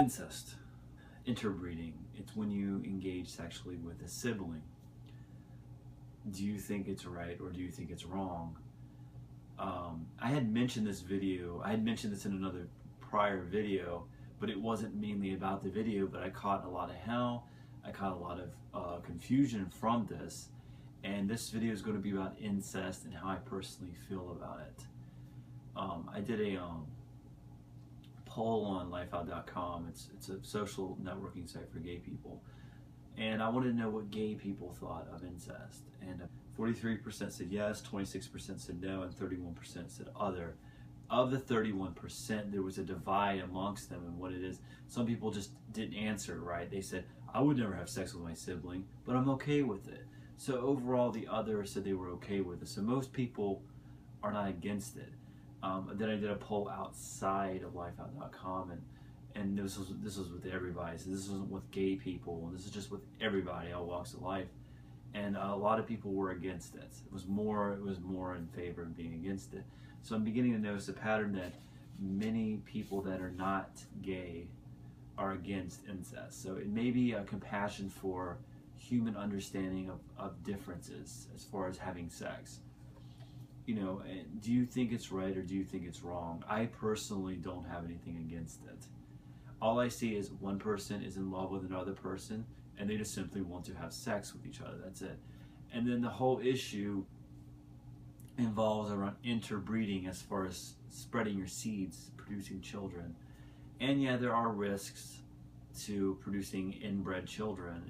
Incest, interbreeding. It's when you engage sexually with a sibling. Do you think it's right or do you think it's wrong? I had mentioned this in another prior video, but it wasn't mainly about the video, but I caught a lot of hell. I caught a lot of confusion from this. And this video is going to be about incest and how I personally feel about it. I did a poll on lifeout.com. It's a social networking site for gay people. And I wanted to know what gay people thought of incest. And 43% said yes, 26% said no, and 31% said other. Of the 31%, there was a divide amongst them in what it is. Some people just didn't answer, right? They said, I would never have sex with my sibling, but I'm okay with it. So overall, the others said they were okay with it. So most people are not against it. Then I did a poll outside of lifeout.com, and this was with everybody. So this wasn't with gay people. This is just with everybody, all walks of life. And a lot of people were against it. It was more in favor of being against it. So I'm beginning to notice a pattern that many people that are not gay are against incest. So it may be a compassion for human understanding of differences as far as having sex. You know, do you think it's right or do you think it's wrong? I personally don't have anything against it. All I see is one person is in love with another person and they just simply want to have sex with each other. That's it. And then the whole issue involves around interbreeding as far as spreading your seeds, producing children. And yeah, there are risks to producing inbred children,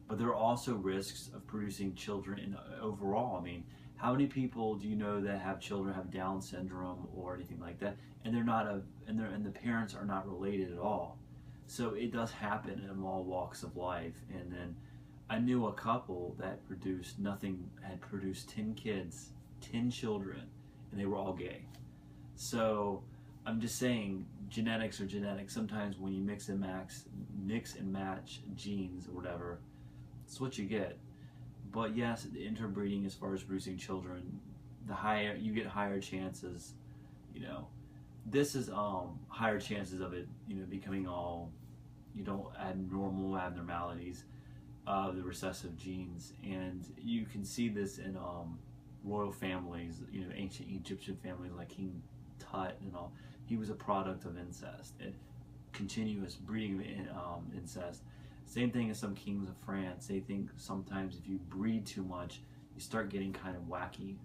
but there are also risks of producing children overall. I mean, how many people do you know that have children have Down syndrome or anything like that, and and the parents are not related at all? So it does happen in all walks of life. And then I knew a couple that had produced 10 kids, 10 children, and they were all gay. So I'm just saying, genetics are genetics. Sometimes when you mix and match genes or whatever, it's what you get. But yes, the interbreeding as far as producing children, the higher you get, higher chances. You know, this is higher chances of it. You know, becoming all, you know, abnormalities of the recessive genes, and you can see this in royal families. You know, ancient Egyptian families like King Tut and all. He was a product of incest and continuous breeding of incest. Same thing as some kings of France. They think sometimes if you breed too much, you start getting kind of wacky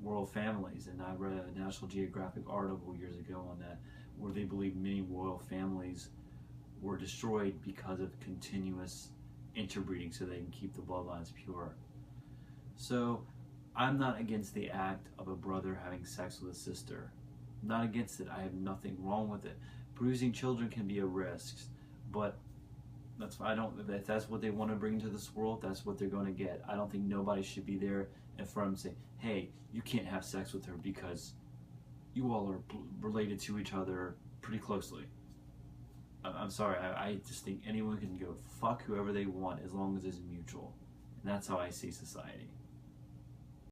royal families. And I read a National Geographic article years ago on that, where they believe many royal families were destroyed because of continuous interbreeding so they can keep the bloodlines pure. So I'm not against the act of a brother having sex with a sister. I'm not against it. I have nothing wrong with it. Producing children can be a risk, but if that's what they want to bring to this world, that's what they're going to get. I don't think nobody should be there in front of them saying, hey, you can't have sex with her because you all are related to each other pretty closely. I'm sorry, I just think anyone can go fuck whoever they want as long as it's mutual. And that's how I see society.